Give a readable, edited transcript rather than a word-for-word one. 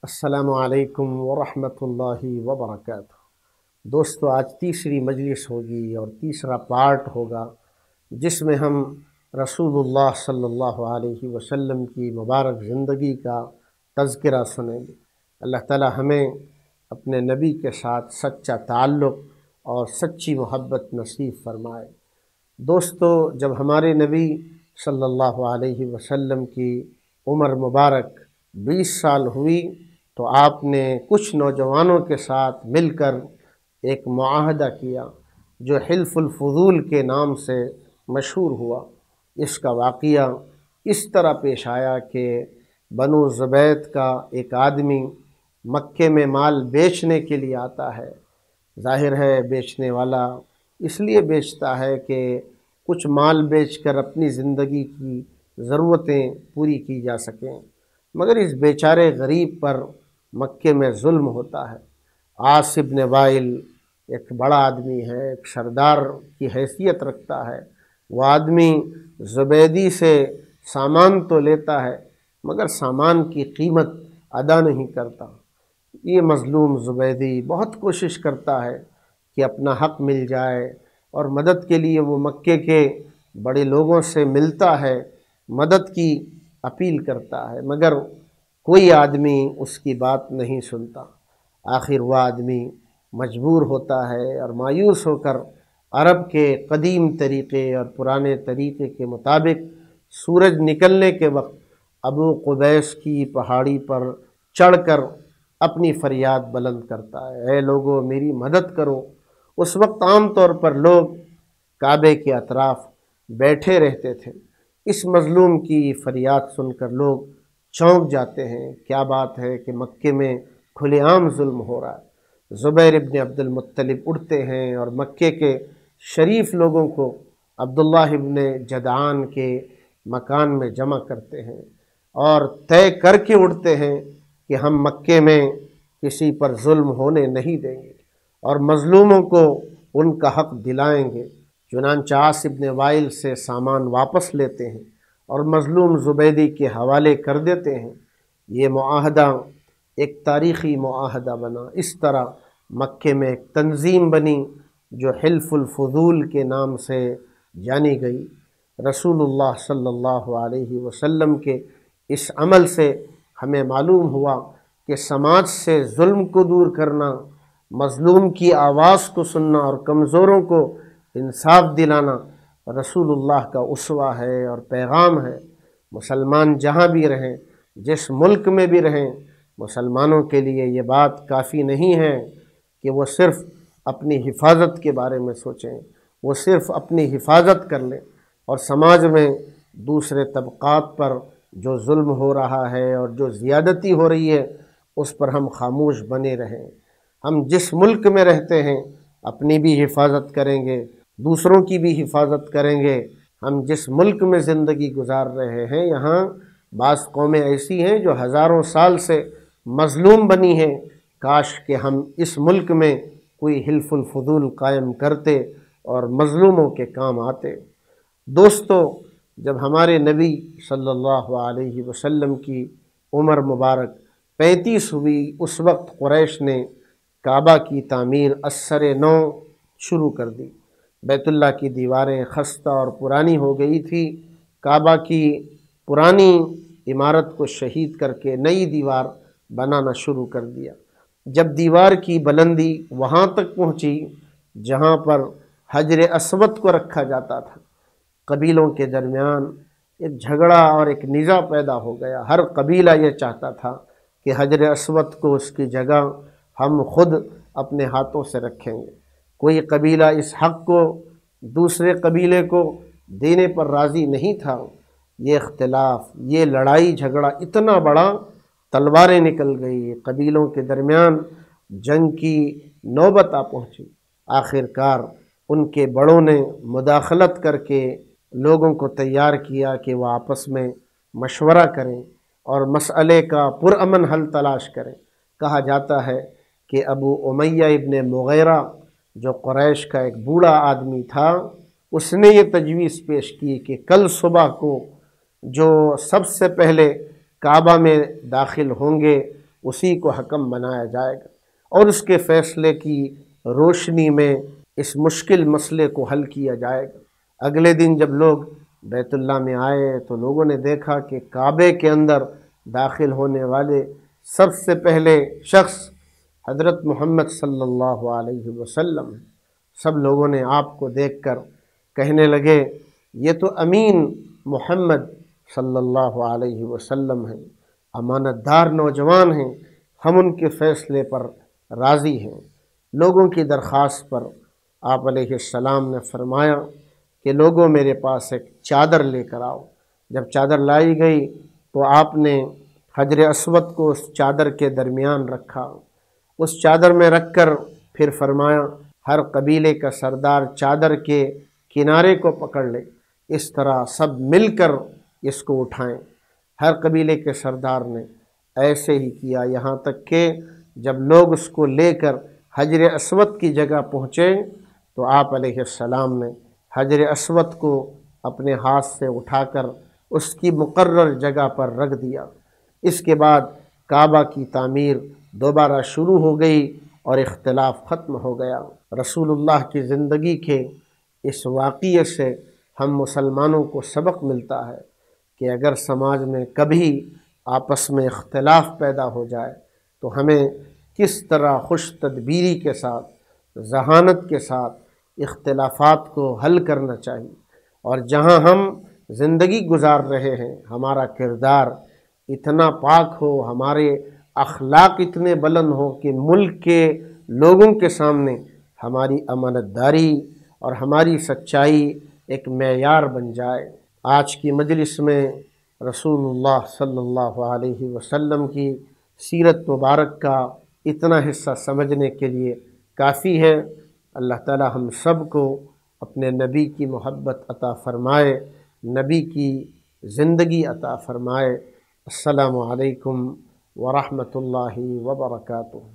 السلام علیکم ورحمۃ اللہ وبرکاتہ۔ دوستو، آج تیسری مجلس ہوگی اور تیسرا پارٹ ہوگا جس میں ہم رسول اللہ صلی اللہ علیہ وسلم کی مبارک زندگی کا تذکرہ سنیں گے۔ اللہ تعالی ہمیں اپنے نبی کے ساتھ سچا تعلق اور سچی محبت نصیب فرمائے۔ دوستو، جب ہمارے نبی صلی اللہ علیہ وسلم کی عمر مبارک 20 سال ہوئی تو آپ نے کچھ نوجوانوں کے ساتھ مل کر ایک معاہدہ کیا جو حلف الفضول کے نام سے مشہور ہوا۔ اس کا واقعہ اس طرح پیش آیا کہ بنو زبید کا ایک آدمی مکے میں مال بیچنے کے لیے آتا ہے۔ ظاہر ہے بیچنے والا اس لیے بیچتا ہے کہ کچھ مال بیچ کر اپنی زندگی کی ضرورتیں پوری کی جا سکیں، مگر اس بیچارے غریب پر مکے میں ظلم ہوتا ہے۔ عاص بن وائل ایک بڑا آدمی ہے، ایک سردار کی حیثیت رکھتا ہے۔ وہ آدمی زبیدی سے سامان تو لیتا ہے مگر سامان کی قیمت ادا نہیں کرتا۔ یہ مظلوم زبیدی بہت کوشش کرتا ہے کہ اپنا حق مل جائے اور مدد کے لیے وہ مکے کے بڑے لوگوں سے ملتا ہے، مدد کی اپیل کرتا ہے، مگر کوئی آدمی اس کی بات نہیں سنتا۔ آخر وہ آدمی مجبور ہوتا ہے اور مایوس ہو کر عرب کے قدیم طریقے اور پرانے طریقے کے مطابق سورج نکلنے کے وقت ابو قبیس کی پہاڑی پر چڑھ کر اپنی فریاد بلند کرتا ہے، اے لوگو میری مدد کرو۔ اس وقت عام طور پر لوگ کعبے کے اطراف بیٹھے رہتے تھے۔ اس مظلوم کی فریاد سن کر لوگ چونک جاتے ہیں، کیا بات ہے کہ مکے میں کھلے عام ظلم ہو رہا ہے۔ زبیر ابن عبد المطلب اٹھتے ہیں اور مکے کے شریف لوگوں کو عبداللہ ابن جدعان کے مکان میں جمع کرتے ہیں اور طے کر کے اٹھتے ہیں کہ ہم مکے میں کسی پر ظلم ہونے نہیں دیں گے اور مظلوموں کو ان کا حق دلائیں گے۔ چنانچہ عاص بن وائل سے سامان واپس لیتے ہیں اور مظلوم زبیدی کے حوالے کر دیتے ہیں۔ یہ معاہدہ ایک تاریخی معاہدہ بنا۔ اس طرح مکے میں ایک تنظیم بنی جو حلف الفضول کے نام سے جانی گئی۔ رسول اللہ صلی اللہ علیہ وسلم کے اس عمل سے ہمیں معلوم ہوا کہ سماج سے ظلم کو دور کرنا، مظلوم کی آواز کو سننا اور کمزوروں کو انصاف دلانا رسول اللہ کا اسوہ ہے اور پیغام ہے۔ مسلمان جہاں بھی رہیں، جس ملک میں بھی رہیں، مسلمانوں کے لیے یہ بات کافی نہیں ہے کہ وہ صرف اپنی حفاظت کے بارے میں سوچیں، وہ صرف اپنی حفاظت کر لیں اور سماج میں دوسرے طبقات پر جو ظلم ہو رہا ہے اور جو زیادتی ہو رہی ہے اس پر ہم خاموش بنے رہیں۔ ہم جس ملک میں رہتے ہیں اپنی بھی حفاظت کریں گے، دوسروں کی بھی حفاظت کریں گے۔ ہم جس ملک میں زندگی گزار رہے ہیں یہاں بعض قومیں ایسی ہیں جو ہزاروں سال سے مظلوم بنی ہیں۔ کاش کہ ہم اس ملک میں کوئی حلف الفضول قائم کرتے اور مظلوموں کے کام آتے۔ دوستو، جب ہمارے نبی صلی اللہ علیہ وسلم کی عمر مبارک 35 ہوئی اس وقت قریش نے کعبہ کی تعمیر ازسر نو شروع کر دی۔ بیت اللہ کی دیواریں خستہ اور پرانی ہو گئی تھی۔ کعبہ کی پرانی عمارت کو شہید کر کے نئی دیوار بنانا شروع کر دیا۔ جب دیوار کی بلندی وہاں تک پہنچی جہاں پر حجر اسود کو رکھا جاتا تھا، قبیلوں کے درمیان ایک جھگڑا اور ایک نزاع پیدا ہو گیا۔ ہر قبیلہ یہ چاہتا تھا کہ حجر اسود کو اس کی جگہ ہم خود اپنے ہاتھوں سے رکھیں گے۔ کوئی قبیلہ اس حق کو دوسرے قبیلے کو دینے پر راضی نہیں تھا۔ یہ اختلاف، یہ لڑائی جھگڑا اتنا بڑا، تلواریں نکل گئی، قبیلوں کے درمیان جنگ کی نوبت آ پہنچی۔ آخر کار ان کے بڑوں نے مداخلت کر کے لوگوں کو تیار کیا کہ وہ آپس میں مشورہ کریں اور مسئلے کا پرامن حل تلاش کریں۔ کہا جاتا ہے کہ ابو امیہ ابن مغیرہ جو قریش کا ایک بوڑھا آدمی تھا، اس نے یہ تجویز پیش کی کہ کل صبح کو جو سب سے پہلے کعبہ میں داخل ہوں گے اسی کو حکم بنایا جائے گا، اور اس کے فیصلے کی روشنی میں اس مشکل مسئلے کو حل کیا جائے گا۔ اگلے دن جب لوگ بیت اللہ میں آئے تو لوگوں نے دیکھا کہ کعبے کے اندر داخل ہونے والے سب سے پہلے شخص حضرت محمد صلی اللہ علیہ وسلم۔ سب لوگوں نے آپ کو دیکھ کر کہنے لگے یہ تو امین محمد صلی اللہ علیہ وسلم ہیں، امانت دار نوجوان ہیں، ہم ان کے فیصلے پر راضی ہیں۔ لوگوں کی درخواست پر آپ علیہ السلام نے فرمایا کہ لوگوں میرے پاس ایک چادر لے کر آؤ۔ جب چادر لائی گئی تو آپ نے حجر اسود کو اس چادر کے درمیان رکھا، اس چادر میں رکھ کر پھر فرمایا ہر قبیلے کا سردار چادر کے کنارے کو پکڑ لے، اس طرح سب مل کر اس کو اٹھائیں۔ ہر قبیلے کے سردار نے ایسے ہی کیا، یہاں تک کہ جب لوگ اس کو لے کر حجر اسود کی جگہ پہنچے تو آپ علیہ السلام نے حجر اسود کو اپنے ہاتھ سے اٹھا کر اس کی مقرر جگہ پر رکھ دیا۔ اس کے بعد کعبہ کی تعمیر دوبارہ شروع ہو گئی اور اختلاف ختم ہو گیا۔ رسول اللہ کی زندگی کے اس واقعے سے ہم مسلمانوں کو سبق ملتا ہے کہ اگر سماج میں کبھی آپس میں اختلاف پیدا ہو جائے تو ہمیں کس طرح خوش تدبیری کے ساتھ، ذہانت کے ساتھ اختلافات کو حل کرنا چاہیے، اور جہاں ہم زندگی گزار رہے ہیں ہمارا کردار اتنا پاک ہو، ہمارے اخلاق اتنے بلند ہو کہ ملک کے لوگوں کے سامنے ہماری امانت داری اور ہماری سچائی ایک معیار بن جائے۔ آج کی مجلس میں رسول اللہ صلی اللہ علیہ وسلم کی سیرت مبارک کا اتنا حصہ سمجھنے کے لیے کافی ہے۔ اللہ تعالی ہم سب کو اپنے نبی کی محبت عطا فرمائے، نبی کی زندگی عطا فرمائے۔ السلام علیکم ورحمۃ اللہ وبرکاتہ۔